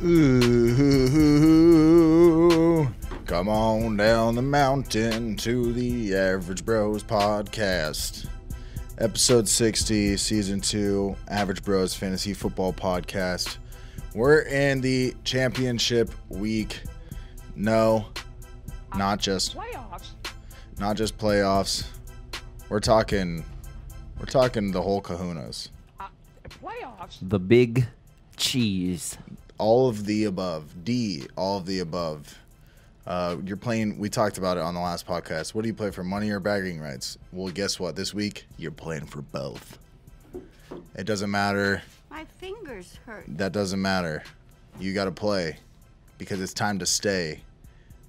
Ooh, come on down the mountain to the Average Bros podcast. Episode 60, Season 2, Average Bros Fantasy Football Podcast. We're in the championship week. No, not just playoffs. We're talking the whole kahunas. Playoffs. The big cheese. All of the above. All of the above. You're playing, we talked about it on the last podcast. What do you play for, money or bragging rights? Well, guess what? This week, you're playing for both. It doesn't matter. My fingers hurt. That doesn't matter. You got to play because it's time to stay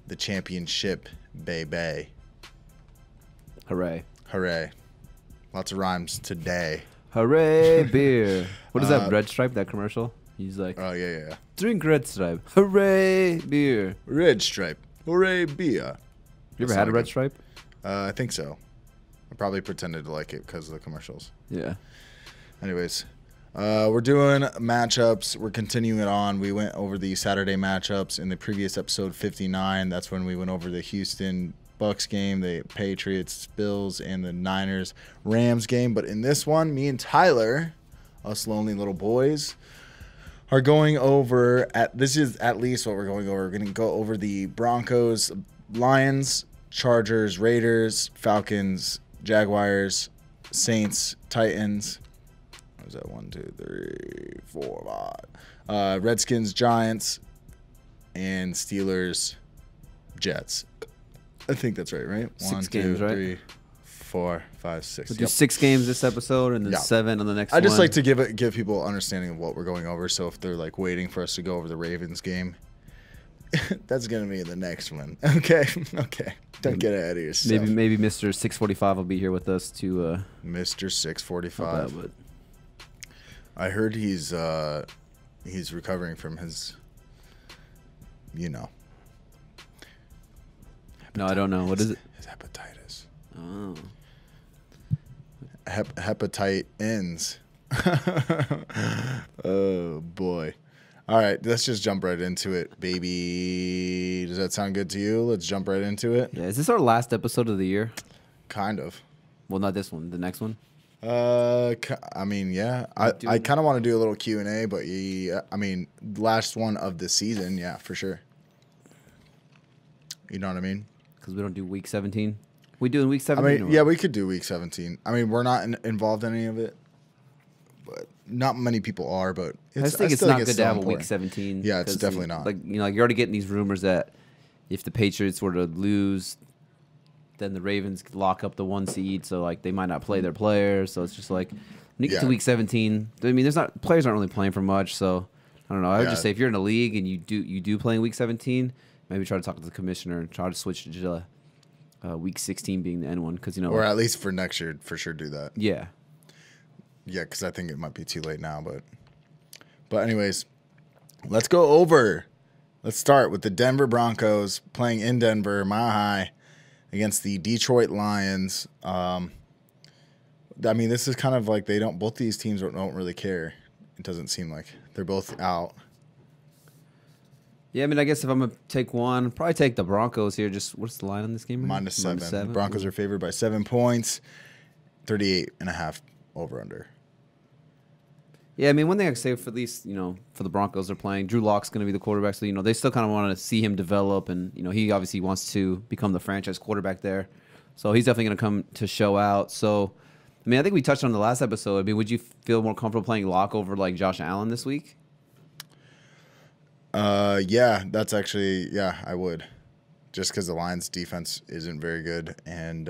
the championship, baby. Hooray. Hooray. Lots of rhymes today. Hooray, beer. What is that, Red Stripe, that commercial? He's like, oh, yeah. Drink Red Stripe. Hooray, beer. Red Stripe. Hooray, beer. You ever had a Red Stripe? I think so. I probably pretended to like it because of the commercials. Yeah. Anyways, we're doing matchups. We're continuing it on. We went over the Saturday matchups in the previous episode 59. That's when we went over the Houston Bucks game, the Patriots, Bills, and the Niners Rams game. But in this one, me and Tyler, us lonely little boys, are going over this is at least what we're going over. We're going to go over the Broncos, Lions, Chargers, Raiders, Falcons, Jaguars, Saints, Titans. What was that? 1, 2, 3, 4, 5. Redskins, Giants, and Steelers, Jets. I think that's right? 6 games, 2, right? 3, 4, 5, 6. We'll do 6 games this episode and then 7 on the next one. I just like to give people understanding of what we're going over. So if they're like waiting for us to go over the Ravens game, that's gonna be the next one. Okay. Don't get ahead of yourself. Maybe Mr. 645 will be here with us to Mr. 645. I heard he's recovering from his, No, I don't know. What is it? His hepatitis. Oh. Hepatite ends. Oh boy. All right, let's just jump right into it, baby. Does that sound good to you? Let's jump right into it. Yeah, is this our last episode of the year? Kind of. Well, not this one. The next one. I mean, yeah. I kind of want to do a little Q&A, but last one of the season, yeah, for sure. You know what I mean? Because we don't do week 17. We do in week 17? Yeah, we could do week 17. I mean, we're not involved in any of it, but not many people are. But I think it's not good to have a week 17. Yeah, it's definitely not. Like you're already getting these rumors that if the Patriots were to lose, then the Ravens lock up the 1 seed, so like they might not play their players. So it's just like when you get to week 17, I mean, players aren't really playing for much. So I don't know. I would just say if you're in a league and you do play in week 17. Maybe try to talk to the commissioner and try to switch to week 16 being the end one, because or at least for next year, for sure do that. Yeah, because I think it might be too late now. But anyways, let's go over. Let's start with the Denver Broncos playing in Denver, Mile High, against the Detroit Lions. I mean, this is kind of like both these teams don't really care. It doesn't seem like they're both out. Yeah, I mean, I guess if I'm going to take one, probably take the Broncos here. Just what's the line on this game? -7. The Broncos are favored by 7 points, 38.5 over-under. Yeah, I mean, one thing I can say for at least, for the Broncos they're playing, Drew Lock's going to be the quarterback. So, they still kind of want to see him develop. And, he obviously wants to become the franchise quarterback there. So he's definitely going to come to show out. So, I mean, I think we touched on the last episode. I mean, would you feel more comfortable playing Lock over, like, Josh Allen this week? Yeah, that's actually, I would. Just because the Lions' defense isn't very good, and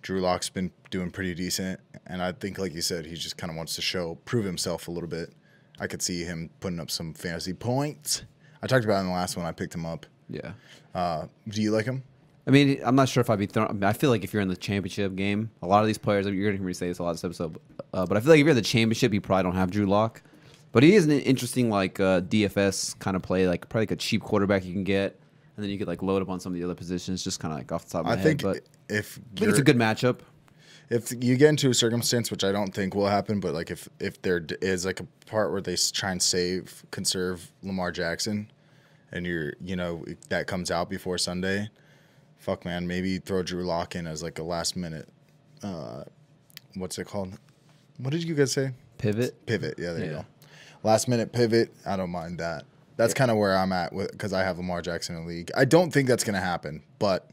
Drew Lock's been doing pretty decent, and I think, like you said, he just kind of wants to prove himself a little bit. I could see him putting up some fantasy points. I talked about it in the last one. I picked him up. Yeah. Do you like him? I mean, I'm not sure if I'd be thrown. I mean, I feel like if you're in the championship game, a lot of these players, you're going to hear me say this a lot this episode, but I feel like if you're in the championship, you probably don't have Drew Lock. But he is an interesting DFS kind of play, like probably like a cheap quarterback you can get, and then you could like load up on some of the other positions, just kind of like off the top of my head. But I think it's a good matchup. if you get into a circumstance, which I don't think will happen, but like if there is like a part where they try and conserve Lamar Jackson, and that comes out before Sunday, fuck man, maybe throw Drew Lock in as like a last minute. What's it called? What did you guys say? Pivot. Yeah, there you go. Last minute pivot. I don't mind that. That's kind of where I'm at because I have Lamar Jackson in the league. I don't think that's going to happen, but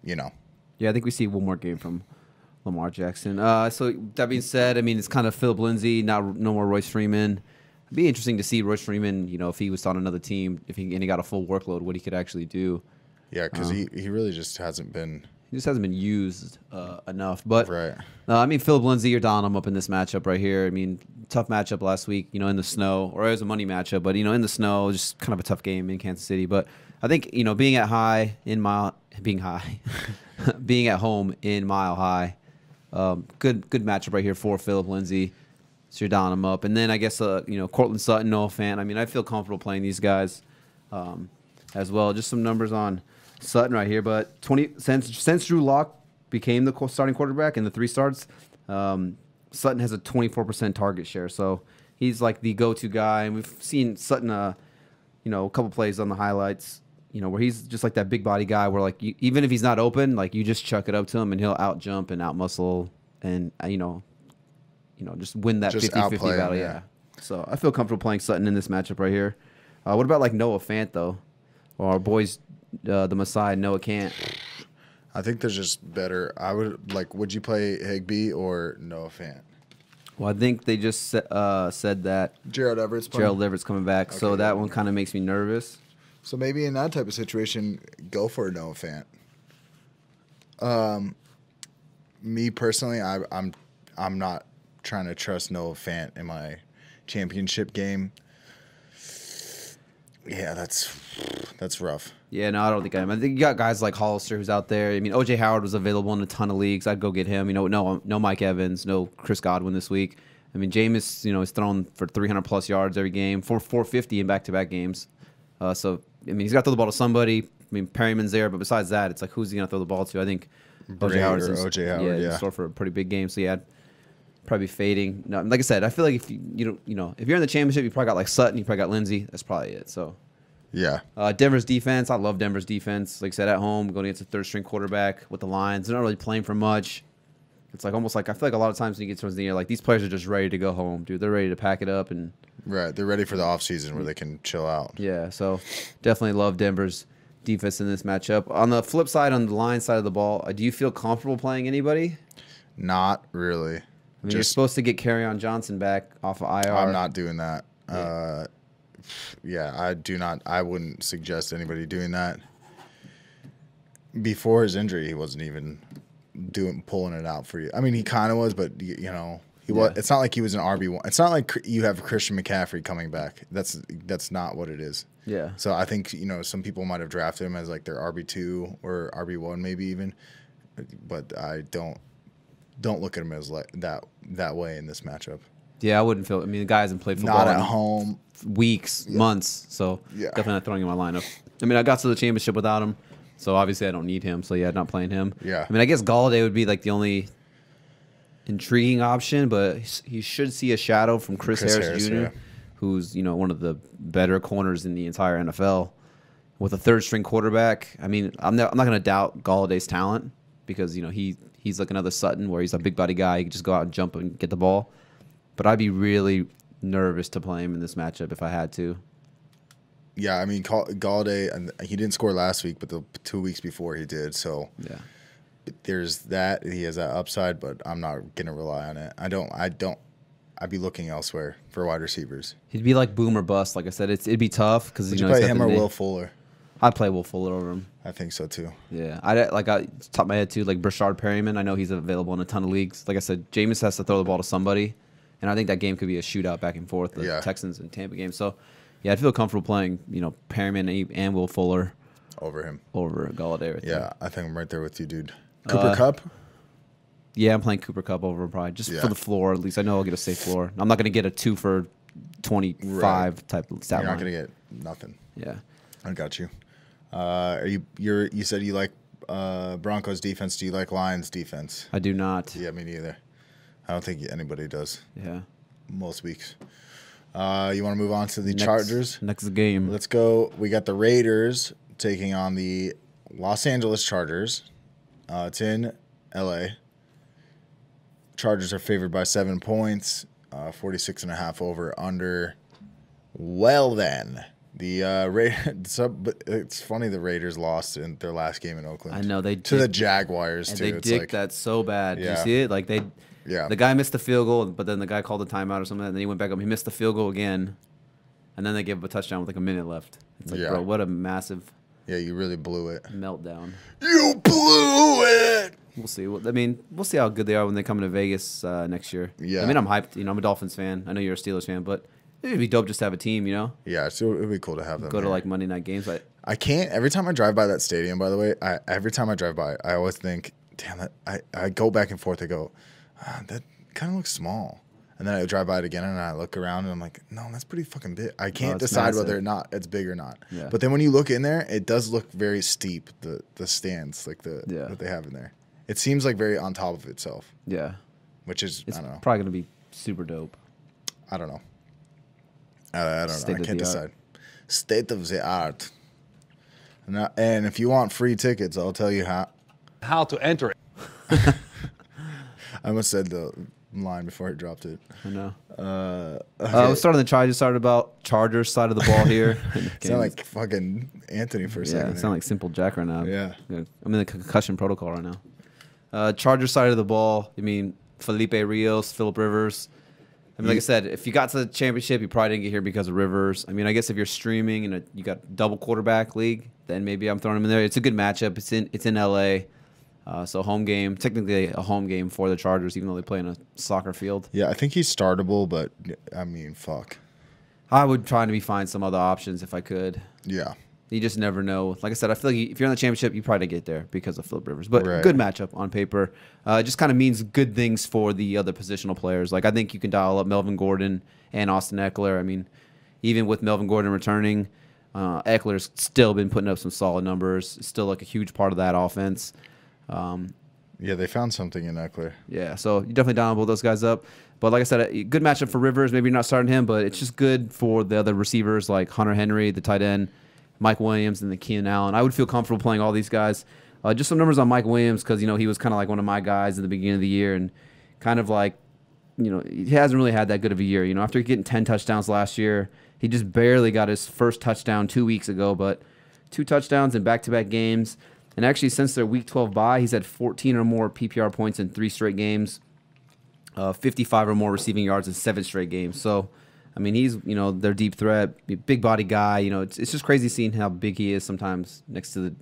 Yeah, I think we see one more game from Lamar Jackson. So that being said, I mean, it's kind of Philip Lindsay, no more Royce Freeman. It'd be interesting to see Royce Freeman, if he was on another team, and he got a full workload, what he could actually do. Yeah, because he really just hasn't been. He just hasn't been used enough. But right. I mean, Philip Lindsay, you're down him up in this matchup right here. I mean, tough matchup last week, in the snow, or it was a money matchup, but in the snow, just kind of a tough game in Kansas City. But I think being at being at home in Mile High, good matchup right here for Philip Lindsay. So you're down him up, and then I guess Cortland Sutton, Noah Fant. I mean, I feel comfortable playing these guys as well. Just some numbers on Sutton right here, but since Drew Lock became the starting quarterback in the 3 starts, Sutton has a 24% target share, so he's like the go-to guy. And we've seen Sutton, a couple plays on the highlights, where he's just like that big body guy, where like even if he's not open, like you just chuck it up to him and he'll out jump and out muscle and just win that 50-50 battle. Yeah. So I feel comfortable playing Sutton in this matchup right here. What about like Noah Fant though, or our boys? The Messiah, Noah can't. I think there's just better. Would you play Higbee or Noah Fant? Well, I think they just said that Gerald Everett's coming back, okay, so that one kind of makes me nervous. So maybe in that type of situation, go for Noah Fant. Me personally, I'm not trying to trust Noah Fant in my championship game. Yeah, that's rough. Yeah, no, I don't think I am. I think you got guys like Hollister who's out there. I mean, O.J. Howard was available in a ton of leagues. I'd go get him. No Mike Evans, no Chris Godwin this week. I mean, Jameis, is thrown for 300-plus yards every game, for 450 in back-to-back games. So, I mean, he's got to throw the ball to somebody. I mean, Perryman's there, but besides that, it's like, who's he going to throw the ball to? I think O.J. Howard's in store for a pretty big game. So, yeah, I'd probably be fading. No, like I said, I feel like if if you're in the championship, you probably got like Sutton, you probably got Lindsey. That's probably it. So. Yeah. Denver's defense. I love Denver's defense. Like I said, at home, going against a third-string quarterback with the Lions. They're not really playing for much. It's like almost like I feel like a lot of times when you get towards the year, like these players are just ready to go home, dude. They're ready to pack it up and. Right. They're ready for the offseason where they can chill out. Yeah. So definitely love Denver's defense in this matchup. On the flip side, on the Lions side of the ball, do you feel comfortable playing anybody? Not really. I mean, you're supposed to get Kerryon Johnson back off of IR. I'm not doing that. Yeah. I do not. I wouldn't suggest anybody doing that. Before his injury, he wasn't even pulling it out for you. I mean, he kind of was, but he was. It's not like he was an RB1. It's not like you have Christian McCaffrey coming back. That's not what it is. Yeah. So I think some people might have drafted him as like their RB2 or RB1 maybe even, but I don't look at him as like that way in this matchup. Yeah, I wouldn't feel. I mean, the guy hasn't played football not at home weeks, months, so definitely not throwing him in my lineup. I mean, I got to the championship without him, so obviously I don't need him. So yeah, not playing him. Yeah. I mean, I guess Galladay would be like the only intriguing option, but he should see a shadow from Chris Harris Jr., who's one of the better corners in the entire NFL. With a third-string quarterback, I mean, I'm not going to doubt Galladay's talent because he's like another Sutton where he's a big body guy. He can just go out and jump and get the ball. But I'd be really nervous to play him in this matchup if I had to. Yeah, I mean, Galladay, he didn't score last week, but the 2 weeks before he did. So yeah, there's that. He has that upside, but I'm not gonna rely on it. I'd be looking elsewhere for wide receivers. He'd be like boom or bust. Like I said, it'd be tough because Would you play him or Will Fuller? I'd play Will Fuller over him. I think so too. Yeah, I top of my head too. Like Brashard Perryman, I know he's available in a ton of leagues. Like I said, Jameis has to throw the ball to somebody. And I think that game could be a shootout back and forth, the Texans and Tampa game. So, yeah, I'd feel comfortable playing, Perryman and Will Fuller over him. Over Galladay right there. I think I'm right there with you, dude. Cooper Kupp? Yeah, I'm playing Cooper Kupp over him probably. Just for the floor, at least. I know I'll get a safe floor. I'm not going to get a 2 for 25 type of stat line. You're not going to get nothing. Yeah. I got you. You said you like Broncos defense. Do you like Lions defense? I do not. Yeah, me neither. I don't think anybody does. Yeah. Most weeks. You want to move on to the Chargers? Next game. Let's go. We got the Raiders taking on the Los Angeles Chargers. It's in L.A. Chargers are favored by 7 points. 46.5 over under. Well then, it's funny the Raiders lost in their last game in Oakland. I know they to the Jaguars and too. They dicked that so bad. Yeah. Did you see it? Like Yeah. The guy missed the field goal, but then the guy called a timeout or something, and then he went back up. He missed the field goal again, and then they gave up a touchdown with like a minute left. It's like, bro, what a massive you really blew it. Meltdown. You blew it. We'll see. We'll see how good they are when they come to Vegas next year. Yeah. I mean, I'm hyped. I'm a Dolphins fan. I know you're a Steelers fan, but it'd be dope just to have a team, Yeah, so it'd be cool to have them. Go to like Monday night games. I can't. Every time I drive by that stadium, by the way, every time I drive by, I always think, damn it. I go back and forth. I go, that kind of looks small. And then I drive by it again and I look around and I'm like, no, that's pretty fucking big. I can't decide whether or not it's big or not. Yeah. But then when you look in there, it does look very steep, the stands, like that they have in there. It seems like very on top of itself. Yeah. Which is, it's I don't know. Probably going to be super dope. I don't know. I don't know. I can't decide. State of the art. And if you want free tickets, I'll tell you how to enter it. I almost said the line before I dropped it. I know. Okay. We'll start on the Chargers side about Chargers side of the ball here. Sound like fucking Anthony for a second. Yeah, sound like Simple Jack right now. Yeah. I'm in the concussion protocol right now. Chargers side of the ball, Felipe Rios, Phillip Rivers. Like I said, if you got to the championship, you probably didn't get here because of Rivers. I guess if you're streaming and you got double quarterback league, then maybe I'm throwing him in there. It's a good matchup. It's in L.A., so home game, technically a home game for the Chargers, even though they play in a soccer field. Yeah, I think he's startable, but fuck. I would try to find some other options if I could. Yeah. You just never know. Like I said, I feel like if you're in the championship, you probably get there because of Phillip Rivers. But good matchup on paper. It just kind of means good things for the other positional players. Like I think you can dial up Melvin Gordon and Austin Eckler. Even with Melvin Gordon returning, Eckler's still been putting up some solid numbers. Still like a huge part of that offense. Yeah, they found something in Eckler. Yeah, so you definitely down both those guys up. But like I said, a good matchup for Rivers. Maybe you're not starting him, but it's just good for the other receivers like Hunter Henry, the tight end, Mike Williams, and the Keenan Allen. I would feel comfortable playing all these guys. Just some numbers on Mike Williams because, he was kind of like one of my guys at the beginning of the year and kind of like, he hasn't really had that good of a year. After getting 10 touchdowns last year, he just barely got his first touchdown 2 weeks ago, but 2 touchdowns in back-to-back games. And actually, since their Week 12 bye, he's had 14 or more PPR points in 3 straight games, 55 or more receiving yards in 7 straight games. So, he's, their deep threat, big body guy. It's just crazy seeing how big he is sometimes next to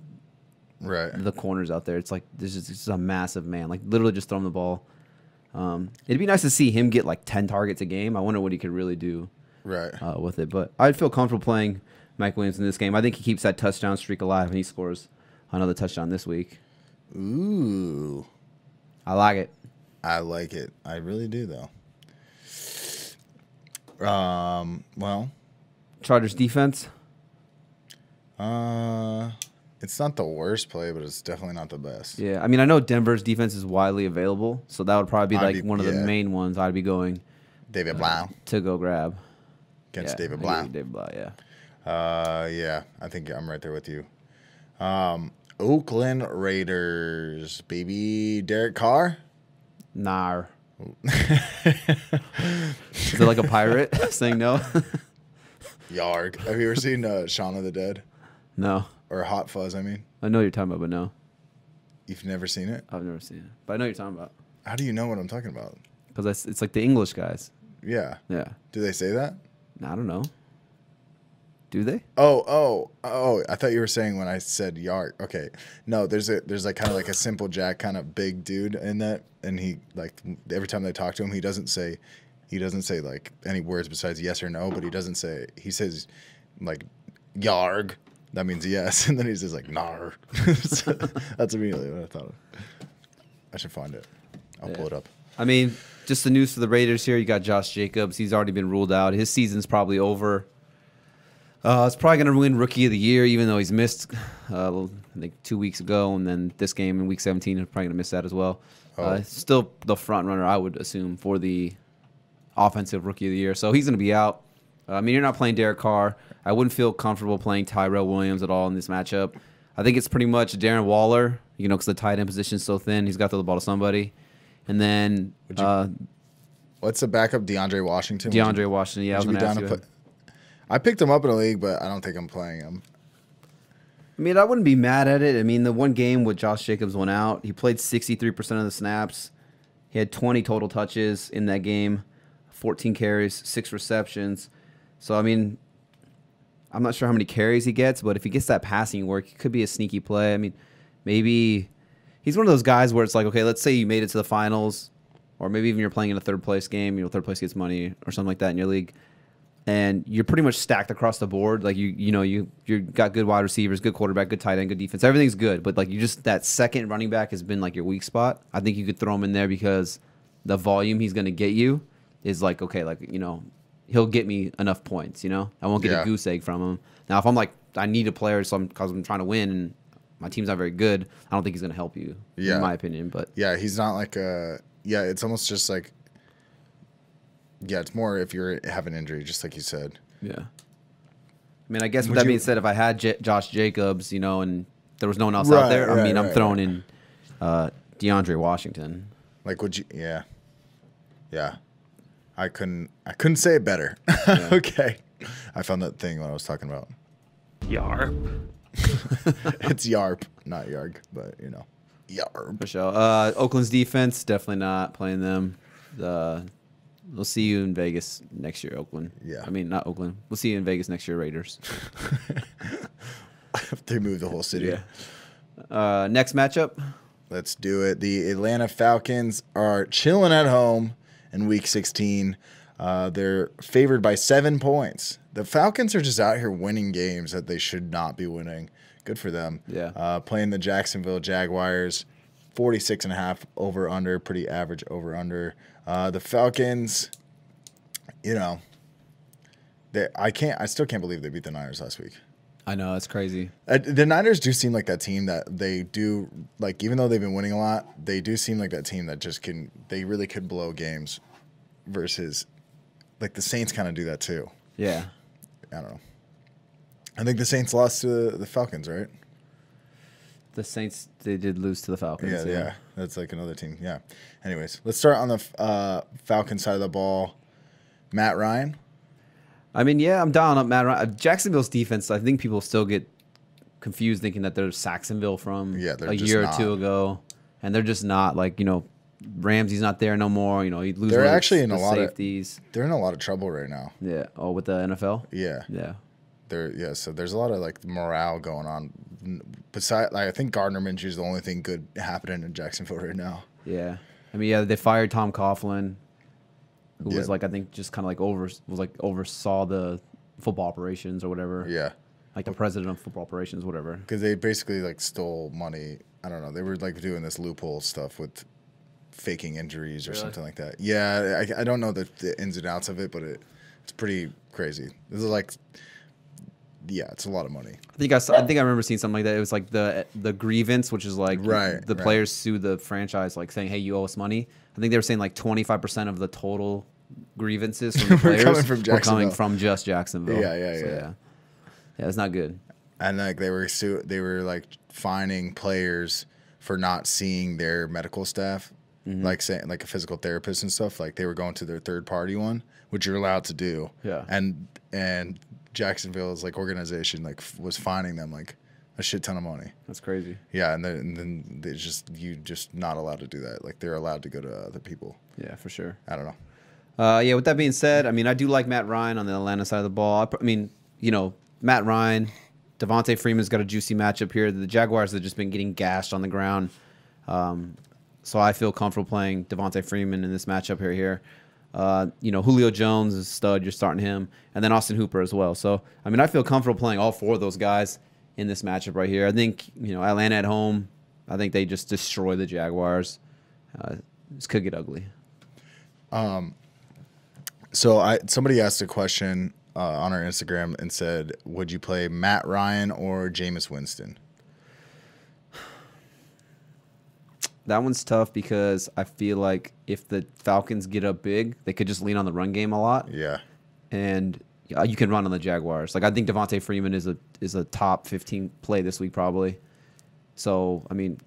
the corners out there. It's like this is a massive man, like literally just throwing the ball. It'd be nice to see him get like 10 targets a game. I wonder what he could really do with it. But I'd feel comfortable playing Mike Williams in this game. I think he keeps that touchdown streak alive, and he scores another touchdown this week. Ooh. I like it. I like it. I really do, though. Well, Chargers defense. It's not the worst play, but it's definitely not the best. Yeah, I know Denver's defense is widely available, so that would probably be one of the main ones I'd be going. David Blau to go grab against David Blau. David Blau, yeah. Yeah, I think I'm right there with you. Oakland Raiders, baby. Derek Carr? Nah. Is it like a pirate saying no? Yarg. Have you ever seen Shaun of the Dead? No. Or Hot Fuzz, I mean? I know what you're talking about, but no. You've never seen it? I've never seen it. But I know what you're talking about. How do you know what I'm talking about? Because it's like the English guys. Yeah. Yeah. Do they say that? I don't know. Do they? Oh! I thought you were saying when I said Yark. Okay, no. There's like kind of like a Simple Jack kind of big dude in that, and he like every time they talk to him, he doesn't say like any words besides yes or no, but he says like Yarg. That means yes, and then he says like Nar. So that's immediately what I thought of. I should find it. I'll pull it up. Just the news for the Raiders here. You got Josh Jacobs. He's already been ruled out. His season's probably over. It's probably going to win Rookie of the Year, even though he's missed like 2 weeks ago, and then this game in Week 17 he's probably going to miss that as well. Still the front runner, I would assume, for the offensive Rookie of the Year. So he's going to be out. I mean, you're not playing Derek Carr. I wouldn't feel comfortable playing Tyrell Williams at all in this matchup. I think it's pretty much Darren Waller, because the tight end position is so thin. He's got to throw the ball to somebody. And then what's the backup? DeAndre Washington? DeAndre Washington, yeah. I picked him up in a league, but I don't think I'm playing him. I mean, I wouldn't be mad at it. I mean, the one game with Josh Jacobs went out. He played 63% of the snaps. He had 20 total touches in that game, 14 carries, 6 receptions. So, I mean, I'm not sure how many carries he gets, but if he gets that passing work, it could be a sneaky play. I mean, maybe he's one of those guys where it's like, okay, let's say you made it to the finals, or maybe even you're playing in a third-place game. Third place gets money or something like that in your league. And you're pretty much stacked across the board. Like you got good wide receivers, good quarterback, good tight end, good defense. Everything's good, but like that second running back has been like your weak spot. I think you could throw him in there because the volume he's going to get you is like, okay, like he'll get me enough points. I won't get a goose egg from him. Now if I'm like I need a player because I'm trying to win and my team's not very good, I don't think he's going to help you. In my opinion, but he's not like it's almost just like. Yeah, it's more if you have an injury, just like you said. Yeah. I mean, I guess with that being said, if I had Josh Jacobs, and there was no one else out there, I'm throwing in DeAndre Washington. Like, would you? Yeah. Yeah. I couldn't say it better. Yeah. Okay. I found that thing when I was talking about. Yarp. It's Yarp, not Yarg, but Yarp. For sure. Oakland's defense, definitely not playing them. We'll see you in Vegas next year, Oakland. Yeah. I mean, not Oakland. We'll see you in Vegas next year, Raiders. They moved the whole city. Yeah. Next matchup. Let's do it. The Atlanta Falcons are chilling at home in Week 16. They're favored by 7 points. The Falcons are just out here winning games that they should not be winning. Good for them. Yeah. Playing the Jacksonville Jaguars. 46.5 over-under, pretty average over-under. The Falcons, I still can't believe they beat the Niners last week. I know, it's crazy. The Niners do seem like that team that they do, like, even though they've been winning a lot, they do seem like that team that just they really could blow games versus, like, the Saints kind of do that too. Yeah. I don't know. I think the Saints lost to the Falcons, right? The Saints, they did lose to the Falcons. Yeah. That's like another team. Yeah. Anyways, let's start on the Falcons side of the ball. Matt Ryan. I mean, yeah, I'm down on Matt Ryan. Jacksonville's defense, I think people still get confused thinking that they're Saxonville from a year or two ago. And they're just not. Like, Ramsey's not there no more. He'd lose they're actually in a lot safeties. They're in a lot of trouble right now. Yeah. Oh, with the NFL? Yeah. Yeah. So there's a lot of like morale going on. Besides, I think Gardner Minshew is the only thing good happening in Jacksonville right now. Yeah, I mean, they fired Tom Coughlin, who was like I think just kind of like oversaw the football operations or whatever. Yeah, like the president of football operations, whatever. Because they basically like stole money. I don't know. They were like doing this loophole stuff with faking injuries or something like that. Yeah, I don't know the ins and outs of it, but it's pretty crazy. This is like. Yeah, it's a lot of money. I think I remember seeing something like that. It was like the grievance, which is like the players sue the franchise, like saying, "Hey, you owe us money." I think they were saying like 25% of the total grievances from the players were coming from just Jacksonville. Yeah, it's not good. And like they were like fining players for not seeing their medical staff, like saying like a physical therapist and stuff. Like they were going to their third party one, which you're allowed to do. Yeah, and Jacksonville's like organization like was fining them like a shit ton of money. That's crazy. Yeah, and then they just not allowed to do that. Like they're allowed to go to other people. Yeah, for sure. I don't know. Yeah. With that being said, I mean, I do like Matt Ryan on the Atlanta side of the ball. I mean, Matt Ryan, Devontae Freeman's got a juicy matchup here. The Jaguars have just been getting gashed on the ground, so I feel comfortable playing Devontae Freeman in this matchup here. Julio Jones is a stud. You're starting him. And then Austin Hooper as well. So, I mean, I feel comfortable playing all 4 of those guys in this matchup right here. I think, Atlanta at home, I think they just destroy the Jaguars. This could get ugly. So somebody asked a question on our Instagram and said, would you play Matt Ryan or Jameis Winston? That one's tough because I feel like if the Falcons get up big, they could just lean on the run game a lot. Yeah. And you can run on the Jaguars. Like I think Devontae Freeman is a top 15 play this week probably. So I mean,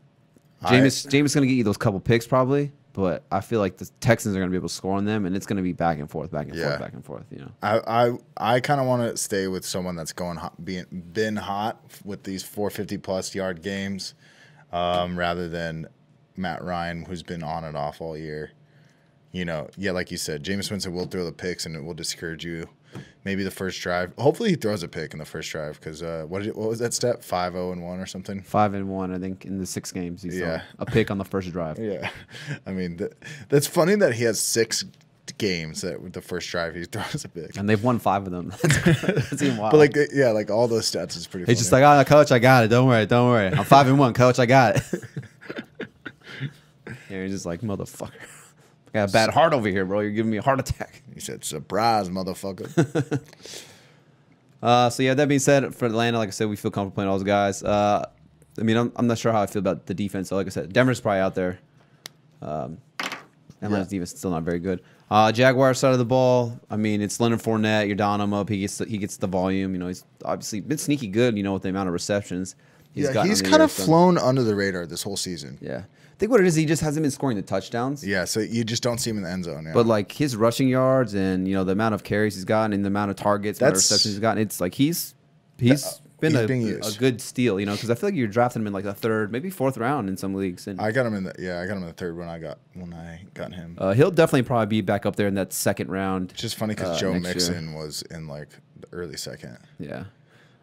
Jameis going to get you those couple picks probably, but I feel like the Texans are going to be able to score on them, and it's going to be back and forth, back and forth, back and forth. You know. I kind of want to stay with someone that's going been hot with these 450 plus yard games, rather than Matt Ryan, who's been on and off all year. You know, yeah, like you said, Jameis Winston will throw the picks and it will discourage you. Maybe the first drive. Hopefully he throws a pick in the first drive because what was that step? 5-0-1 or something? 5-1, I think, in the 6 games. He's a pick on the first drive. Yeah. I mean, that's funny that he has 6 games that with the first drive he throws a pick. And they've won 5 of them. That's even wild. But like, yeah, like all those stats is pretty funny. He's just like, oh, coach, I got it. Don't worry. I'm 5-1, coach. I got it. Yeah, he's just like, motherfucker. I got a bad heart over here, bro. You're giving me a heart attack. He said, surprise, motherfucker. So, yeah, that being said, for Atlanta, like I said, we feel comfortable playing all those guys. I mean, I'm not sure how I feel about the defense. So, like I said, Denver's probably out there. Atlanta's defense is still not very good. Jaguars side of the ball, I mean, it's Leonard Fournette. You're downing him up. He gets the volume. You know, he's obviously been sneaky good, you know, with the amount of receptions. He's kind of flown under the radar this whole season. Yeah. I think what it is, he just hasn't been scoring the touchdowns. Yeah, so you just don't see him in the end zone. Yeah. But like his rushing yards and you know the amount of carries he's gotten and the amount of targets, and receptions he's gotten, it's like he's been a good steal. You know, because I feel like you're drafting him in like the 3rd, maybe 4th round in some leagues. And I got him in the 3rd when I got him. He'll definitely probably be back up there in that 2nd round. It's just funny because Joe Mixon was in like the early 2nd. Yeah,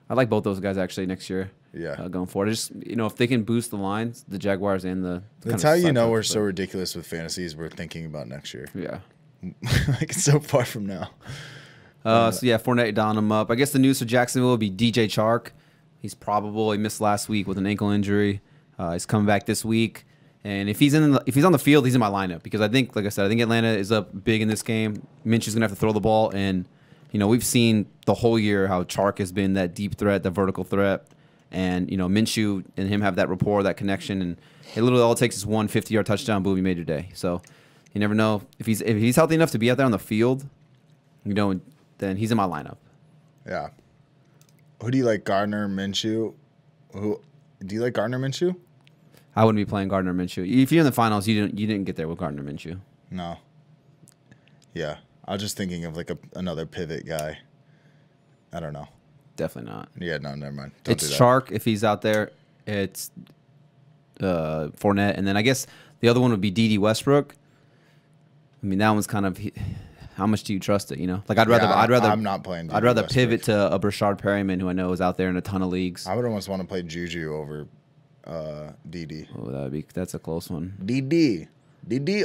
I like both those guys actually next year. Yeah, going forward, just you know, if they can boost the lines, the Jaguars and the. That's how you know we're so ridiculous with fantasies. We're thinking about next year. Yeah, like it's so far from now. So yeah, Fournette down him up. I guess the news for Jacksonville will be DJ Chark. He's probable. He missed last week with an ankle injury. He's coming back this week, and if he's on the field, he's in my lineup because I think, like I said, I think Atlanta is up big in this game. Minshew's gonna have to throw the ball, and you know we've seen the whole year how Chark has been that deep threat, the vertical threat. And, you know, Minshew and him have that rapport, that connection. And it literally all it takes is one 50-yard touchdown, boom, you made your day. So you never know. If he's healthy enough to be out there on the field, you know, then he's in my lineup. Yeah. Who do you like, Gardner, Minshew? Do you like Gardner Minshew? I wouldn't be playing Gardner Minshew. If you're in the finals, you didn't get there with Gardner Minshew. No. Yeah. I was just thinking of like another pivot guy. I don't know. Definitely not. Yeah, no, never mind. It's Chark if he's out there. It's Fournette, and then I guess the other one would be D.D. Westbrook. I mean, that one's kind of how much do you trust it? You know, like I'd rather I'm not playing. I'd rather pivot to a Brashard Perryman, who I know is out there in a ton of leagues. I would almost want to play Juju over D.D. Oh, that's a close one. D.D.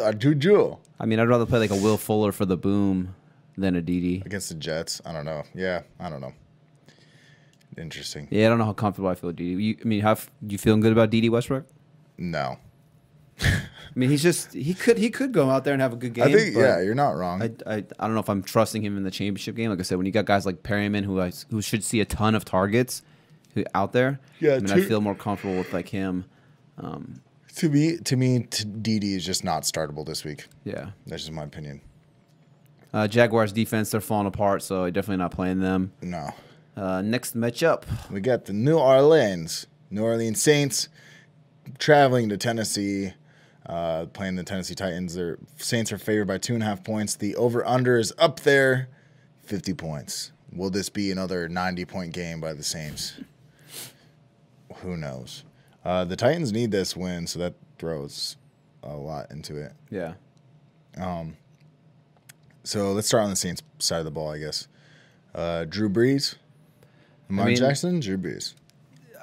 or Juju. I mean, I'd rather play like a Will Fuller for the boom than a D.D. against the Jets. I don't know. Yeah, I don't know. Interesting. Yeah, I don't know how comfortable I feel with D.D. You feeling good about D.D. Westbrook? No. I mean, he could go out there and have a good game. I think you're not wrong. I don't know if I'm trusting him in the championship game. Like I said, when you got guys like Perryman who should see a ton of targets out there, I feel more comfortable with like him. To me, D.D. is just not startable this week. Yeah, that's just my opinion. Jaguars defense, they're falling apart, so I'm definitely not playing them. No. Next matchup, we got the New Orleans Saints traveling to Tennessee, playing the Tennessee Titans. Their Saints are favored by 2.5 points. The over/under is up there, 50 points. Will this be another 90-point game by the Saints? Who knows? The Titans need this win, so that throws a lot into it. Yeah. So let's start on the Saints side of the ball, I guess. Drew Brees. Jackson, Drew Brees.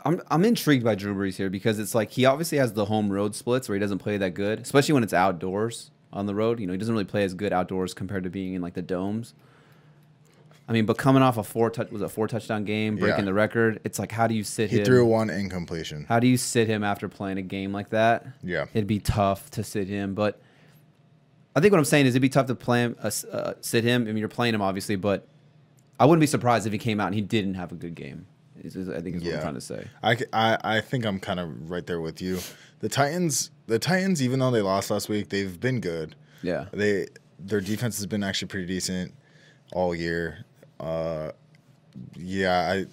I'm intrigued by Drew Brees here because it's like he obviously has the home road splits where he doesn't play that good, especially when it's outdoors on the road. You know, he doesn't really play as good outdoors compared to being in like the domes. I mean, but coming off a 4-touchdown game, breaking the record, it's like how do you sit him? He threw one incompletion. How do you sit him after playing a game like that? Yeah, it'd be tough to sit him, but I think what I'm saying is it'd be tough to play him, sit him. I mean, you're playing him obviously, but I wouldn't be surprised if he came out and he didn't have a good game. I think is what I'm trying to say. I think I'm kind of right there with you. The Titans, even though they lost last week, they've been good. Yeah. Their defense has been actually pretty decent all year. Yeah,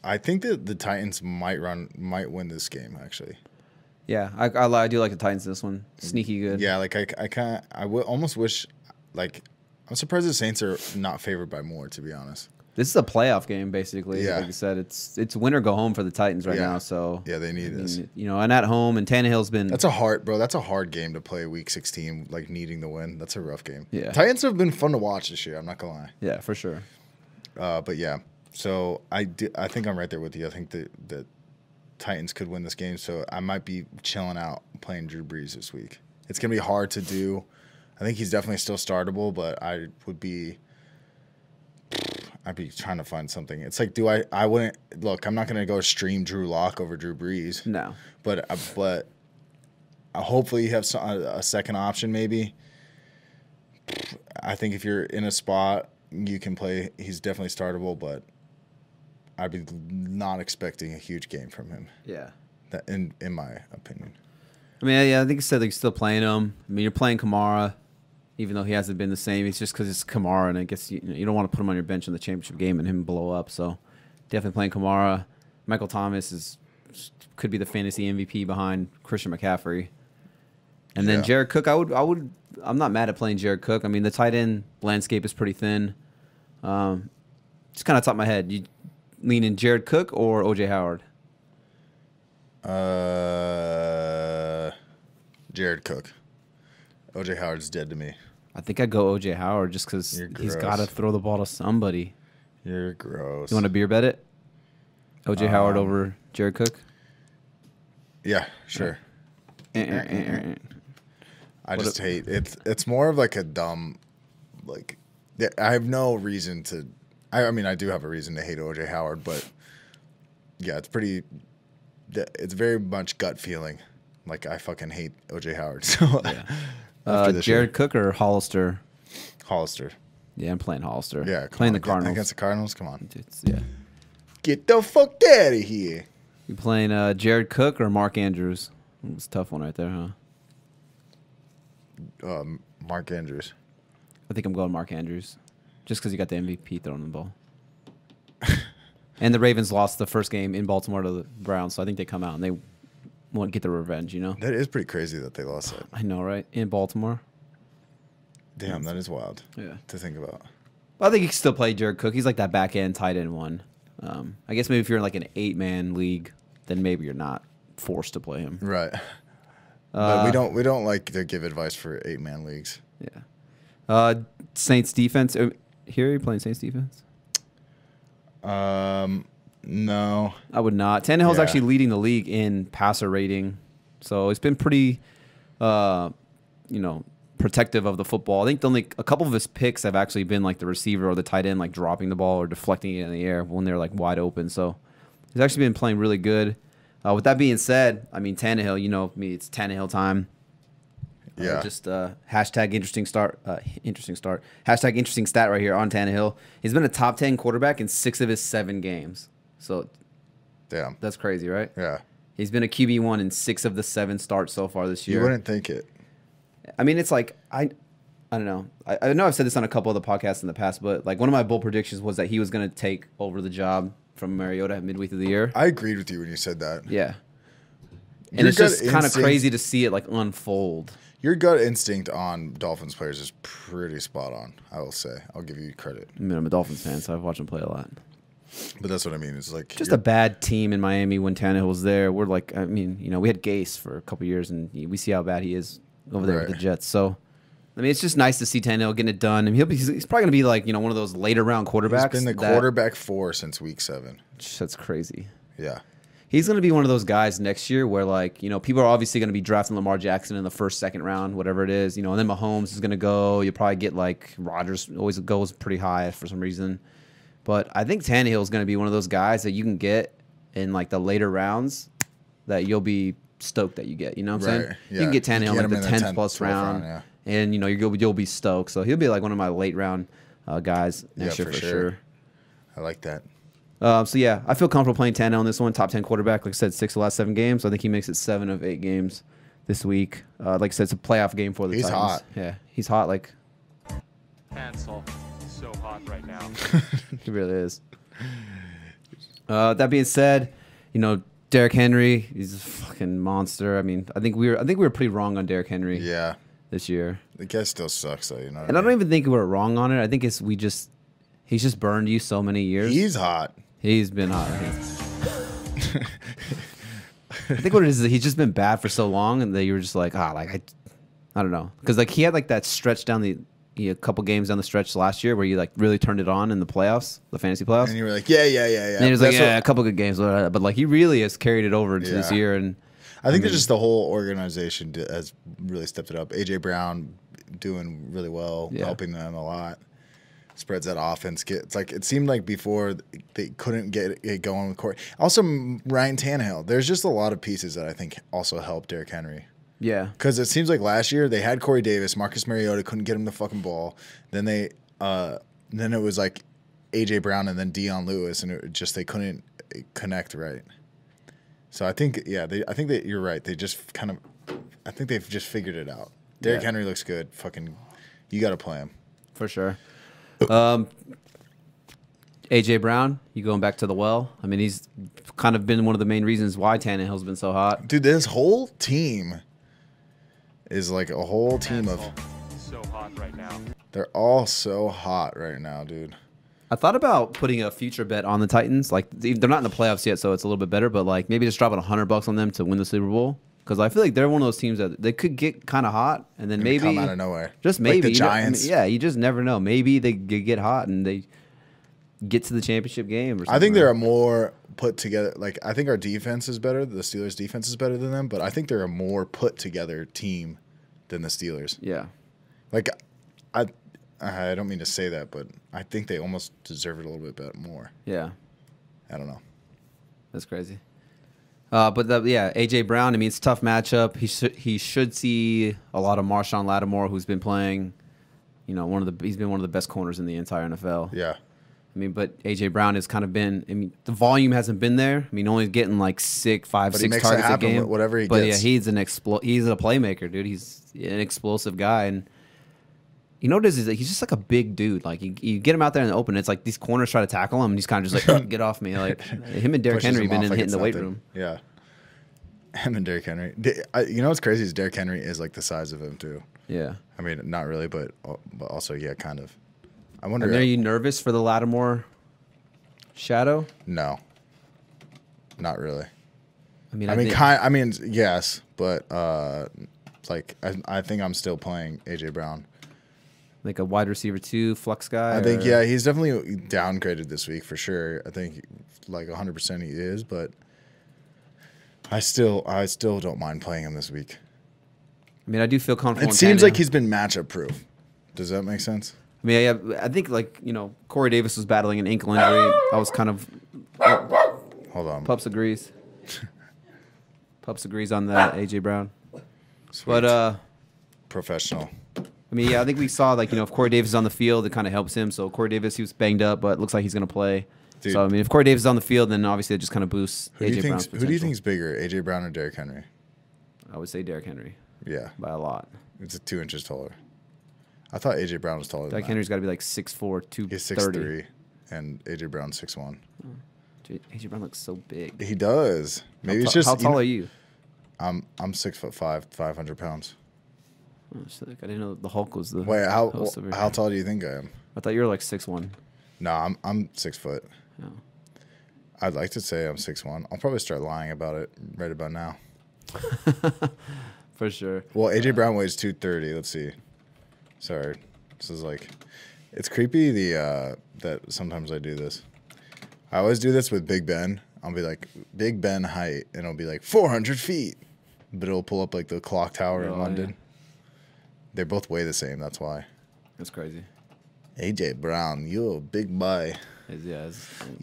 I think that the Titans might win this game actually. Yeah, I do like the Titans this one. Sneaky good. Yeah, like I would almost wish, like, I'm surprised the Saints are not favored by more, to be honest. This is a playoff game, basically. Yeah. Like you said, it's win or go home for the Titans right now. So yeah, they need this. You know, and at home, and Tannehill's been. That's a hard game to play week 16, like needing the win. That's a rough game. Yeah. Titans have been fun to watch this year. I'm not gonna lie. Yeah, for sure. But yeah, so I think I'm right there with you. I think the Titans could win this game. So I might be chilling out playing Drew Brees this week. It's gonna be hard to do. I think he's definitely still startable, but I'd be trying to find something. It's like, I wouldn't look. I'm not gonna go stream Drew Lock over Drew Brees. No, but hopefully you have a second option. Maybe. I think if you're in a spot you can play, he's definitely startable. But I'd be not expecting a huge game from him. Yeah, that in my opinion. I mean, yeah, I think you said they're still playing him. I mean, you're playing Kamara. Even though he hasn't been the same, it's just because it's Kamara, and I guess you don't want to put him on your bench in the championship game and him blow up. So definitely playing Kamara. Michael Thomas could be the fantasy MVP behind Christian McCaffrey. And then Jared Cook, I'm not mad at playing Jared Cook. I mean, the tight end landscape is pretty thin. Just kind of top of my head, you lean in Jared Cook or OJ Howard? Jared Cook. OJ Howard's dead to me. I think I'd go OJ Howard just because he's got to throw the ball to somebody. You're gross. You want to beer bet it? OJ Howard over Jared Cook? Yeah, sure. I just hate it. It's more of like a dumb, like, I have no reason to. I mean, I do have a reason to hate OJ Howard, but yeah, it's very much gut feeling. Like, I fucking hate OJ Howard. So yeah. Jared Cook or Hollister? Hollister. Yeah, I'm playing Hollister. Yeah, playing the Cardinals. Against the Cardinals? Come on. Yeah. Get the fuck out of here. You playing Jared Cook or Mark Andrews? It's a tough one right there, huh? Mark Andrews. I think I'm going Mark Andrews. Just because he got the MVP throwing the ball. And the Ravens lost the first game in Baltimore to the Browns, so I think they come out and they want to get their revenge, you know? That is pretty crazy that they lost that. I know, right? In Baltimore. Damn, that is wild. Yeah. To think about. But I think you can still play Jared Cook. He's like that back end tight end one. I guess maybe if you're in like an 8-man league, then maybe you're not forced to play him. Right. But we don't like to give advice for 8-man leagues. Yeah. Saints defense. Here, you're playing Saints defense? No. I would not. Tannehill's actually leading the league in passer rating. So it's been pretty, protective of the football. I think only a couple of his picks have actually been like the receiver or the tight end, like dropping the ball or deflecting it in the air when they're like wide open. So he's actually been playing really good. With that being said, I mean, Tannehill, you know me, it's Tannehill time. Yeah. Hashtag interesting start. Hashtag interesting stat right here on Tannehill. He's been a top 10 quarterback in 6 of his 7 games. So, damn, that's crazy, right? Yeah. He's been a QB1 in 6 of the 7 starts so far this year. You wouldn't think it. I mean, it's like I don't know. I know I've said this on a couple of the podcasts in the past, but like one of my bold predictions was that he was going to take over the job from Mariota midway through the year. I agreed with you when you said that. Yeah. And it's just kind of crazy to see it like unfold. Your gut instinct on Dolphins players is pretty spot on, I will say. I'll give you credit. I mean, I'm a Dolphins fan, so I've watched him play a lot. But that's what I mean. It's like just a bad team in Miami when Tannehill was there. We're like, I mean, we had Gase for a couple of years, and we see how bad he is over there with the Jets. So, I mean, it's just nice to see Tannehill getting it done. And he's probably going to be like, one of those later round quarterbacks. He's been the quarterback 4 since week 7. That's crazy. Yeah. He's going to be one of those guys next year where, like, people are obviously going to be drafting Lamar Jackson in the first, second round, whatever it is. And then Mahomes is going to go. You'll probably get, like, Rodgers always goes pretty high for some reason. But I think Tannehill is going to be one of those guys that you can get in, like, the later rounds that you'll be stoked that you get. You know what I'm saying? Yeah. You can get Tannehill in like the 10th plus round. Yeah. And, you'll be stoked. So he'll be, like, one of my late round guys next year for sure. I like that. So yeah, I feel comfortable playing Tannehill on this one. Top 10 quarterback, like I said, 6 of the last 7 games. I think he makes it 7 of 8 games this week. Like I said, it's a playoff game for the He's Titans. hot. Yeah, he's hot. Like Cancel. So hot right now. he really is. That being said, you know, Derrick Henry, he's a fucking monster. I mean, I think we were pretty wrong on Derrick Henry. Yeah. This year. The guy still sucks though, you know. And I don't even think we were wrong on it. I think he's just burned you so many years. He's hot. He's been hot. I think what it is he's just been bad for so long, and that you were just like, I don't know, because like he had like that stretch down a couple games down the stretch last year where you like really turned it on in the playoffs, the fantasy playoffs, And you were like, yeah. And he was like, a couple good games, but like he really has carried it over into this year, and I think that just the whole organization has really stepped it up. AJ Brown doing really well, helping them a lot. Spreads that offense. It seemed like before they couldn't get it going with Corey. Also, Ryan Tannehill. There's just a lot of pieces that I think also helped Derrick Henry. Yeah. Because it seems like last year they had Corey Davis, Marcus Mariota couldn't get him the fucking ball. Then it was like AJ Brown and then Dion Lewis, and they couldn't connect right. So I think that you're right. They just I think they've just figured it out. Derrick Henry looks good. Fucking, you got to play him for sure. AJ Brown, you going back to the well? I mean, he's kind of been one of the main reasons why Tannehill's been so hot. Dude, this whole team is like a whole team of so hot right now. They're all so hot right now, dude. I thought about putting a future bet on the Titans. Like they're not in the playoffs yet, so it's a little bit better. But like maybe just dropping $100 on them to win the Super Bowl, because I feel like they're one of those teams that they could get kind of hot and then maybe come out of nowhere. Just maybe like the Giants. You just never know. Maybe they get hot and they get to the championship game. Or something. I think they're a more put together. Like I think our defense is better. The Steelers' defense is better than them, but I think they're a more put together team than the Steelers. Yeah. Like I don't mean to say that, but I think they almost deserve it a little bit more. Yeah. I don't know. That's crazy. But AJ Brown. I mean, it's a tough matchup. He should see a lot of Marshawn Lattimore, who's been playing. You know, he's been one of the best corners in the entire NFL. Yeah. I mean, but AJ Brown has kind of been. I mean, the volume hasn't been there. I mean, only getting like 6 targets a game. Whatever he gets. But yeah, he's a playmaker, dude. He's an explosive guy, and you know what it is? He's just like a big dude. Like you get him out there in the open, it's like these corners try to tackle him, and he's kind of just like, oh, get off me. Like him and Derrick Henry been hitting the weight room. Yeah. Him and Derrick Henry. You know what's crazy is Derrick Henry is like the size of him too. Yeah. I mean, not really, but also yeah, kind of. I wonder. I mean, are you nervous for the Lattimore shadow? No. Not really. I mean, yes, but I think I'm still playing AJ Brown. Like a wide receiver 2 flex guy. I think he's definitely downgraded this week for sure. I think like 100% he is, but I still don't mind playing him this week. I mean, I do feel comfortable. It seems like he's been matchup proof. Does that make sense? I mean, yeah, I think like Corey Davis was battling an ankle injury. I was kind of. Hold on. Pups agrees. Pups agrees on that. AJ Brown. Sweet. But professional. I mean, yeah, I think we saw like if Corey Davis is on the field, it kind of helps him. So Corey Davis, he was banged up, but it looks like he's going to play. Dude. So I mean, if Corey Davis is on the field, then obviously it just kind of boosts AJ Brown's potential. Who do you think is bigger, AJ Brown or Derrick Henry? I would say Derrick Henry. Yeah, by a lot. It's 2 inches taller. I thought AJ Brown was taller. Derrick Henry's got to be like 6'4", 230. He's 6'3", and AJ Brown's 6'1". Dude, AJ Brown looks so big. He does. Maybe it's just how tall are you? I'm 6'5", 500 pounds. Oh, I didn't know the Hulk was the. Wait, how tall do you think I am? I thought you were like 6'1". No, I'm 6 foot. Oh. I'd like to say I'm 6'1". I'll probably start lying about it right about now. For sure. Well, AJ Brown weighs 230. Let's see. Sorry, this is like, it's creepy. That sometimes I do this. I always do this with Big Ben. I'll be like Big Ben height, and it'll be like 400 feet, but it'll pull up like the clock tower in London. Yeah. They both weigh the same. That's why. That's crazy. AJ Brown, you a big boy. Yeah.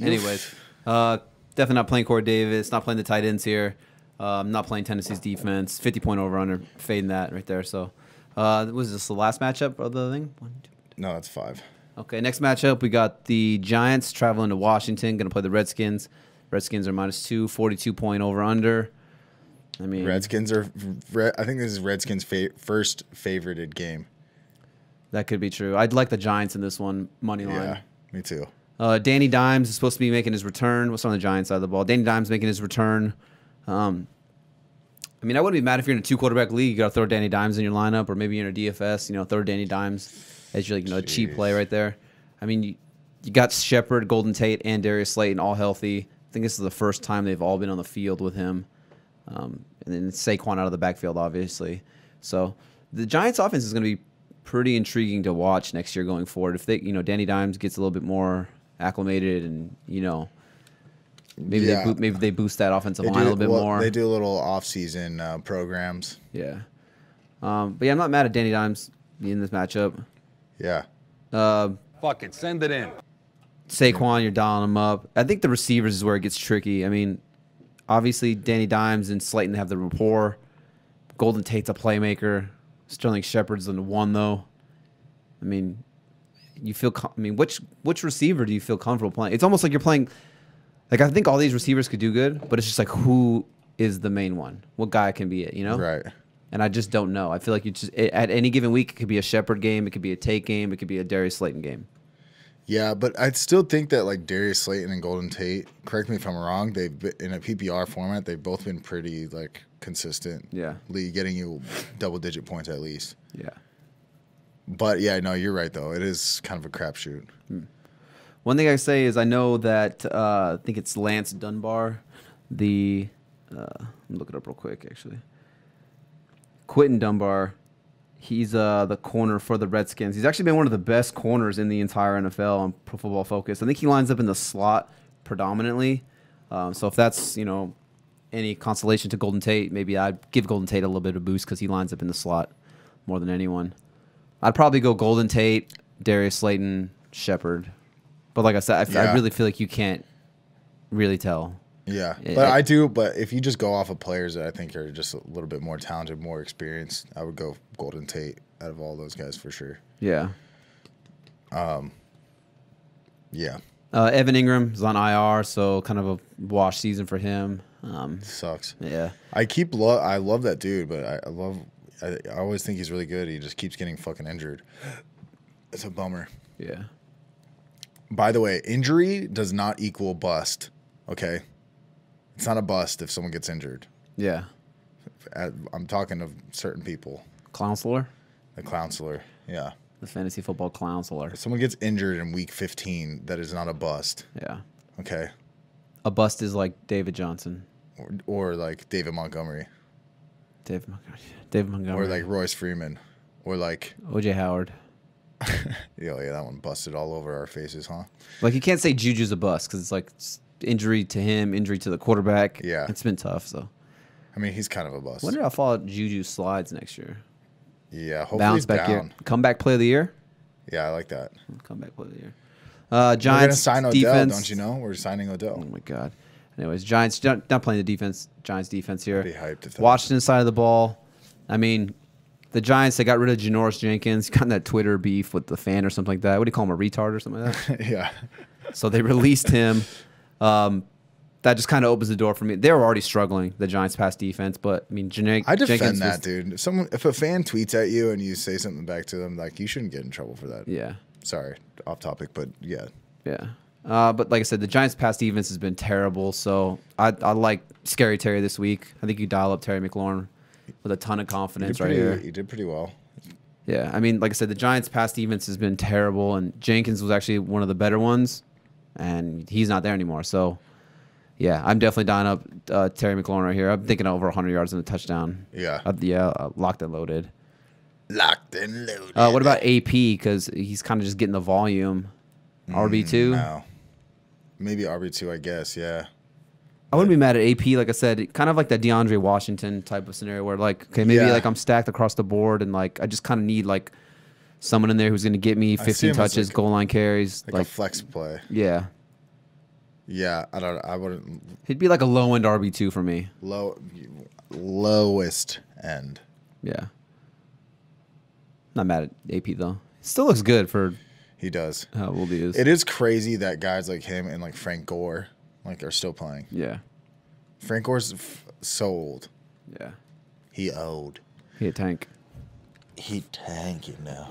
Anyways, definitely not playing Corey Davis. Not playing the tight ends here. Not playing Tennessee's defense. 50-point over/under, fading that right there. So, was this the last matchup of the thing? 1, 2, 3. No, that's 5. Okay, next matchup, we got the Giants traveling to Washington, going to play the Redskins. Redskins are -2, 42-point over-under. I mean, Redskins are. I think this is Redskins' first favorited game. That could be true. I'd like the Giants in this one, money line. Yeah, me too. Danny Dimes is supposed to be making his return. What's on the Giants side of the ball? Danny Dimes making his return. I mean, I wouldn't be mad if you're in a 2-quarterback league. You got to throw Danny Dimes in your lineup, or maybe you're in a DFS. Throw Danny Dimes as your a cheap play right there. I mean, you got Shepard, Golden Tate, and Darius Slayton all healthy. I think this is the first time they've all been on the field with him. And then Saquon out of the backfield, obviously. So the Giants' offense is going to be pretty intriguing to watch next year going forward. If they, Danny Dimes gets a little bit more acclimated, and maybe they boost that offensive line a little bit more. They do a little off-season programs. Yeah, but yeah, I'm not mad at Danny Dimes in this matchup. Yeah. Fuck it, send it in. Saquon, you're dialing him up. I think the receivers is where it gets tricky. I mean, obviously Danny Dimes and Slayton have the rapport. Golden Tate's a playmaker. Sterling Shepard's in the one though. I mean, which receiver do you feel comfortable playing? It's almost like you're playing. Like, I think all these receivers could do good, but it's just like, who is the main one? What guy can be it? Right. And I just don't know. I feel like at any given week, it could be a Shepard game, it could be a Tate game, it could be a Darius Slayton game. Yeah, but I still think that like Darius Slayton and Golden Tate, correct me if I'm wrong, they've been, in a PPR format, they've both been pretty like consistent. Yeah. Getting you double-digit points at least. Yeah. But yeah, no, you're right though. It is kind of a crapshoot. One thing I say is I know that I think it's Lance Dunbar. Let me look it up real quick, actually. Quentin Dunbar. He's the corner for the Redskins. He's actually been one of the best corners in the entire NFL on Pro Football Focus. I think he lines up in the slot predominantly. So if that's, any consolation to Golden Tate, maybe I'd give Golden Tate a little bit of a boost because he lines up in the slot more than anyone. I'd probably go Golden Tate, Darius Slayton, Shepard. But like I said, I really feel like you can't really tell. Yeah, but I do. But if you just go off of players that I think are just a little bit more talented, more experienced, I would go Golden Tate out of all those guys for sure. Yeah. Yeah. Evan Ingram is on IR, so kind of a wash season for him. Sucks. Yeah. I love that dude, but I always think he's really good. He just keeps getting fucking injured. It's a bummer. Yeah. By the way, injury does not equal bust. Okay. It's not a bust if someone gets injured. Yeah. I'm talking of certain people. Counselor? The counselor, yeah. The fantasy football counselor. If someone gets injured in week 15, that is not a bust. Yeah. Okay. A bust is like David Johnson. Or like David Montgomery. David Montgomery. Or like Royce Freeman. Or like O.J. Howard. Yeah, that one busted all over our faces, huh? Like, you can't say Juju's a bust because it's like injury to him, injury to the quarterback. Yeah. It's been tough, so. I mean, he's kind of a bust. Wonder how far Juju slides next year. Yeah, hopefully Bounce he's back down. year. Comeback play of the year? Yeah, I like that. Comeback play of the year. We're Giants going to sign Odell, defense. don't you know? We're signing Odell. Oh, my God. Anyways, Giants, not playing the defense. Giants defense here. I'd be hyped if that Washington side of the ball. I mean, the Giants, they got rid of Janoris Jenkins. Got in that Twitter beef with the fan or something like that. What do you call him, a retard or something like that? Yeah. So they released him. That just kind of opens the door for me. They were already struggling, the Giants' pass defense, but I mean, I defend Jenkins that, dude. If a fan tweets at you and you say something back to them, like, you shouldn't get in trouble for that. Yeah. Sorry, off topic, but yeah. Yeah. But like I said, the Giants' pass defense has been terrible, so I like Scary Terry this week. I think you dial up Terry McLaurin with a ton of confidence right here. You did pretty well. Yeah, I mean, like I said, the Giants' pass defense has been terrible, and Jenkins was actually one of the better ones, and he's not there anymore. So, yeah, I'm definitely dialing up Terry McLaurin right here. I'm thinking over 100 yards and a touchdown. Yeah. Locked and loaded. Locked and loaded. What about AP? Because he's kind of just getting the volume. RB2? No. Maybe RB2, I guess, yeah. I wouldn't be mad at AP, like I said, kind of like that DeAndre Washington type of scenario where, like, okay, maybe like I'm stacked across the board and, like, I just kind of need, like, someone in there who's going to get me 15 touches, goal line carries. Like a flex play. Yeah. Yeah, I wouldn't. He'd be like a low-end RB2 for me. Lowest end. Yeah. Not mad at AP, though. Still looks good for He does. how old he is. It is crazy that guys like him and like Frank Gore are still playing. Yeah. Frank Gore's so old. Yeah. He old. He a tank. He tanking now.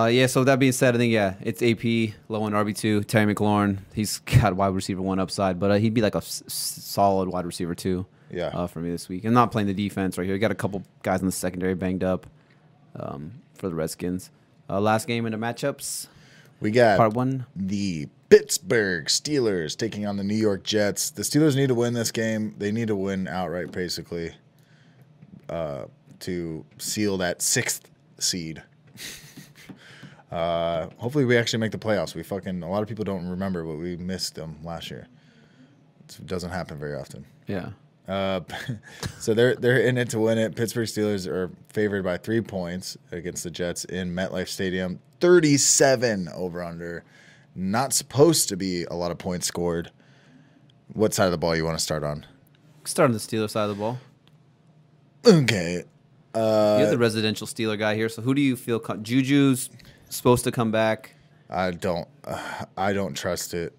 Yeah, so that being said, I think, it's AP, low on RB2. Terry McLaurin, he's got wide receiver 1 upside, but he'd be like a solid wide receiver 2 for me this week. And not playing the defense right here. Got a couple guys in the secondary banged up for the Redskins. Last game in the matchups. We got Part 1. The Pittsburgh Steelers taking on the New York Jets. The Steelers need to win this game. They need to win outright, basically, to seal that 6th seed. Hopefully we actually make the playoffs. A lot of people don't remember, but we missed them last year. It doesn't happen very often. Yeah. So they're in it to win it. Pittsburgh Steelers are favored by 3 points against the Jets in MetLife Stadium. 37 over under. Not supposed to be a lot of points scored. What side of the ball you want to start on? Start on the Steelers side of the ball. Okay. You're the residential Steeler guy here, so who do you feel? Juju's supposed to come back. I don't trust it.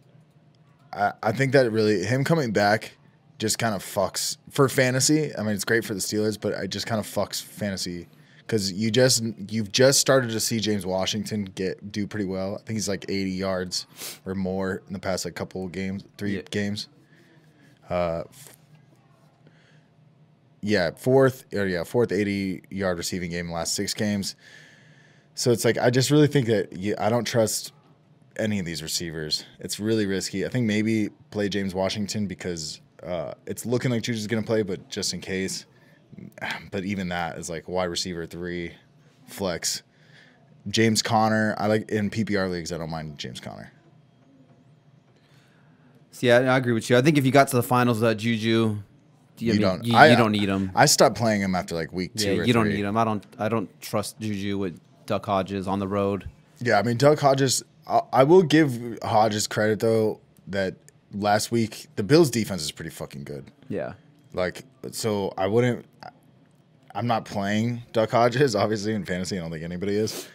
I think that really him coming back just kind of fucks for fantasy. I mean, it's great for the Steelers, but it just kind of fucks fantasy because you've just started to see James Washington do pretty well. I think he's like 80 yards or more in the past like couple of games, 3 games. Fourth 80-yard receiving game in the last 6 games. So it's like I just really think that I don't trust any of these receivers. It's really risky. I think maybe play James Washington because it's looking like Juju's going to play, but just in case. But even that is like wide receiver 3 flex. James Conner, I like in PPR leagues. I don't mind James Conner. So I agree with you. I think if you got to the finals without Juju, you don't need him. I stopped playing him after like week 2 or 3. You don't need him. I don't trust Juju with Duck Hodges on the road. Yeah, I mean Duck Hodges. I will give Hodges credit though that last week the Bills' defense is pretty fucking good. Yeah. Like so, I'm not playing Duck Hodges obviously in fantasy. I don't think anybody is.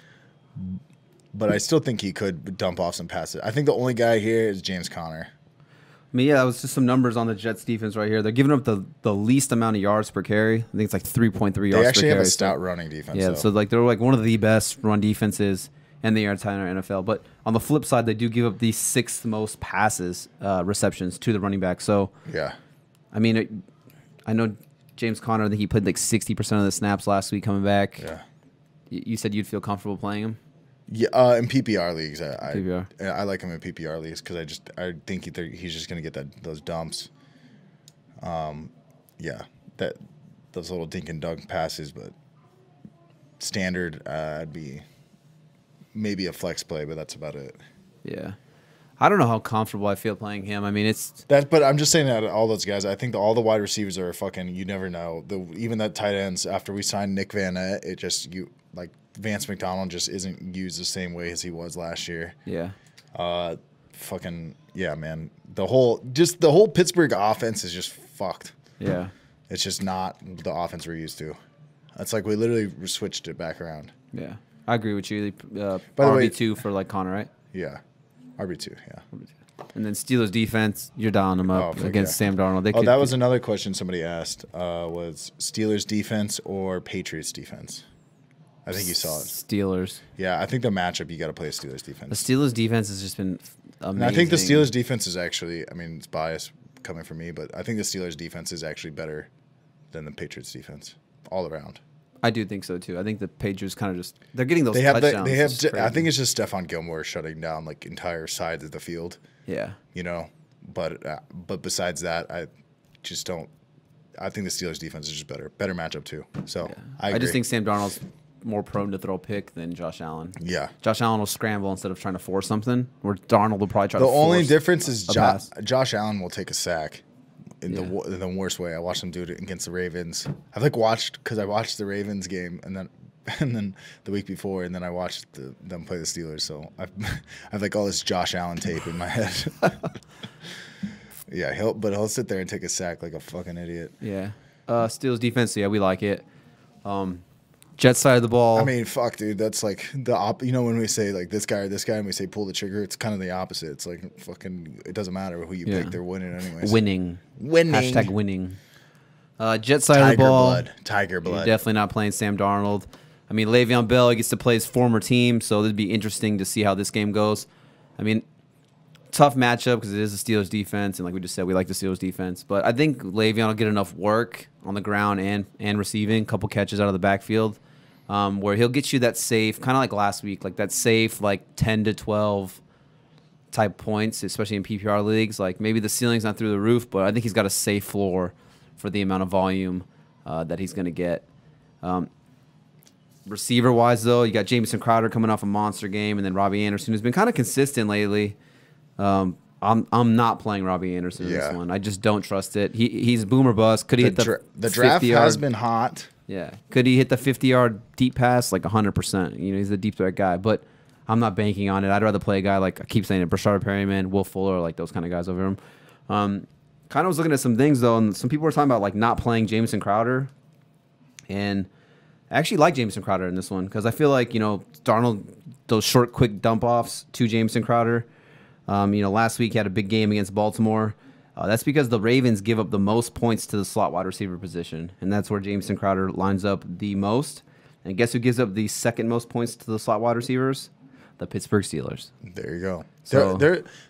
But I still think he could dump off some passes. I think the only guy here is James Conner. I mean, that was just some numbers on the Jets defense right here. They're giving up the least amount of yards per carry. I think it's like 3.3 yards per carry. They actually have a stout running defense. Yeah, though. so like they're like one of the best run defenses in the entire NFL. But on the flip side, they do give up the 6th most passes, receptions to the running back. So yeah, I mean, I know James Conner. I think he played like 60% of the snaps last week coming back. Yeah, you said you'd feel comfortable playing him. Yeah, in PPR leagues, PPR. I like him in PPR leagues because I think he's just gonna get those dumps. Those little dink and dunk passes, but standard I'd be maybe a flex play, but that's about it. Yeah, I don't know how comfortable I feel playing him. I mean, it's that, but I'm just saying that all those guys. I think all the wide receivers are fucking. You never know. Even that tight ends after we signed Nick Van Ette, it just Vance McDonald just isn't used the same way as he was last year. Yeah. Man. The whole Pittsburgh offense is just fucked. Yeah. It's just not the offense we're used to. It's like we literally switched it back around. Yeah. I agree with you. By the way, RB2 for like Connor, right? Yeah. RB2, yeah. And then Steelers defense, you're dialing them up against Sam Darnold. That was another question somebody asked. Was Steelers defense or Patriots defense? I think you saw it. Steelers. Yeah, I think the matchup, you got to play Steelers defense. The Steelers defense has just been amazing. And I think the Steelers defense is actually, I mean, it's biased coming from me, but I think the Steelers defense is actually better than the Patriots defense all around. I do think so, too. I think the Patriots kind of just, they're getting those touchdowns. I think it's just Stephon Gilmore shutting down like entire sides of the field. Yeah. You know, but besides that, I just don't, I think the Steelers defense is just better matchup too. So yeah. I agree. I just think Sam Darnold's more prone to throw a pick than Josh Allen. Yeah. Josh Allen will scramble instead of trying to force something, where Darnold will probably try to force. The only difference is pass. Josh Allen will take a sack in the worst way. I watched him do it against the Ravens. I've watched the Ravens game and then the week before, and then I watched them play the Steelers. So I've like all this Josh Allen tape in my head. Yeah, he'll sit there and take a sack like a fucking idiot. Yeah. Steelers defense, yeah, we like it. Jet side of the ball. I mean, fuck, dude. That's like the when we say like this guy or this guy, and we say pull the trigger, it's kind of the opposite. It's like fucking. It doesn't matter who you pick; they're winning anyways. Winning. Hashtag winning. Jet side Tiger of the ball. Tiger blood. You're definitely not playing Sam Darnold. I mean, Le'Veon Bell gets to play his former team, so it'd be interesting to see how this game goes. I mean, tough matchup because it is the Steelers defense, and like we just said, we like the Steelers defense. But I think Le'Veon will get enough work on the ground and receiving, a couple catches out of the backfield, where he'll get you that safe, kind of like last week, like that safe, like 10 to 12 type points, especially in PPR leagues. Like maybe the ceiling's not through the roof, but I think he's got a safe floor for the amount of volume that he's going to get. Receiver-wise, though, you got Jamison Crowder coming off a monster game, and then Robbie Anderson, who's been kind of consistent lately. I'm not playing Robbie Anderson in this one. I just don't trust it. He's boom or bust. Could he hit the draft has been hot. Yeah. Could he hit the 50-yard deep pass? Like 100%. You know, he's a deep threat guy, but I'm not banking on it. I'd rather play a guy like I keep saying it, Brashard Perryman, Will Fuller, like those kind of guys over him. Kind of was looking at some things though, and some people were talking about like not playing Jamison Crowder, and I actually like Jamison Crowder in this one because I feel like Darnold, those short, quick dump offs to Jamison Crowder. Last week he had a big game against Baltimore. That's because the Ravens give up the most points to the slot wide receiver position, and that's where Jamison Crowder lines up the most. And guess who gives up the second most points to the slot wide receivers? The Pittsburgh Steelers. There you go. So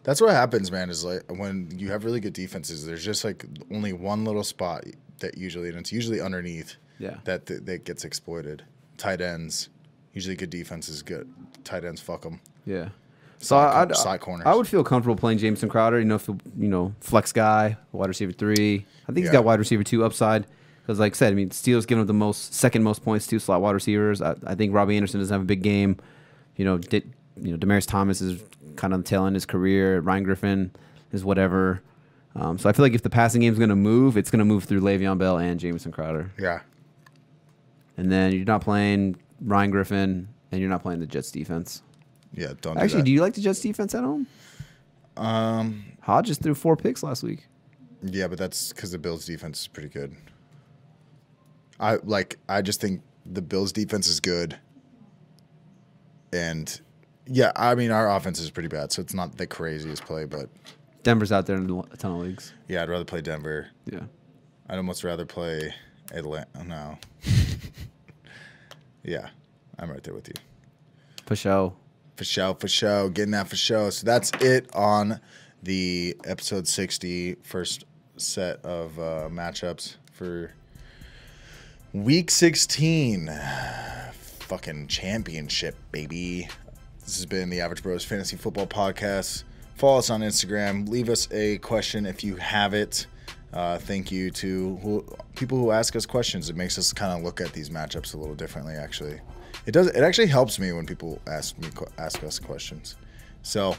that's what happens, man, is like when you have really good defenses, there's just like only one little spot that usually, and it's usually underneath, that gets exploited. Tight ends. Usually good defenses, good. Tight ends, fuck them. Yeah. So side corners. I would feel comfortable playing Jamison Crowder, flex guy, wide receiver 3. I think he's got wide receiver 2 upside. Because, like I said, I mean, Steelers giving up the second most points to slot wide receivers. I think Robbie Anderson doesn't have a big game. Demaryius Thomas is kind of the tail end of his career. Ryan Griffin is whatever. So I feel like if the passing game is going to move, it's going to move through Le'Veon Bell and Jamison Crowder. Yeah. And then you're not playing Ryan Griffin, and you're not playing the Jets defense. Yeah, don't Actually, do you like the Jets defense at home? Hodges threw 4 picks last week. Yeah, but that's because the Bills defense is pretty good. I just think the Bills defense is good. And yeah, I mean our offense is pretty bad, so it's not the craziest play, but Denver's out there in a ton of leagues. Yeah, I'd rather play Denver. Yeah. I'd almost rather play Atlanta. No. Yeah, I'm right there with you. For sure. For sure. Getting that for sure. So that's it on the episode 60 first set of matchups for week 16. Fucking championship, baby. This has been the Average Bros Fantasy Football Podcast. Follow us on Instagram. Leave us a question if you have it. Thank you to people who ask us questions. It makes us kind of look at these matchups a little differently, actually. It actually helps me when people ask us questions. So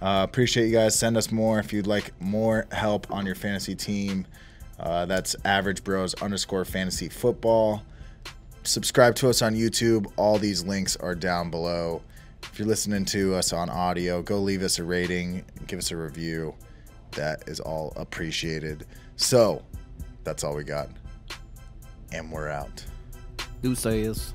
appreciate you guys. Send us more if you'd like more help on your fantasy team. That's Average Bros _fantasy football. Subscribe to us on YouTube. All these links are down below. If you're listening to us on audio, go leave us a rating, give us a review. That is all appreciated. So that's all we got. And we're out. Deuces.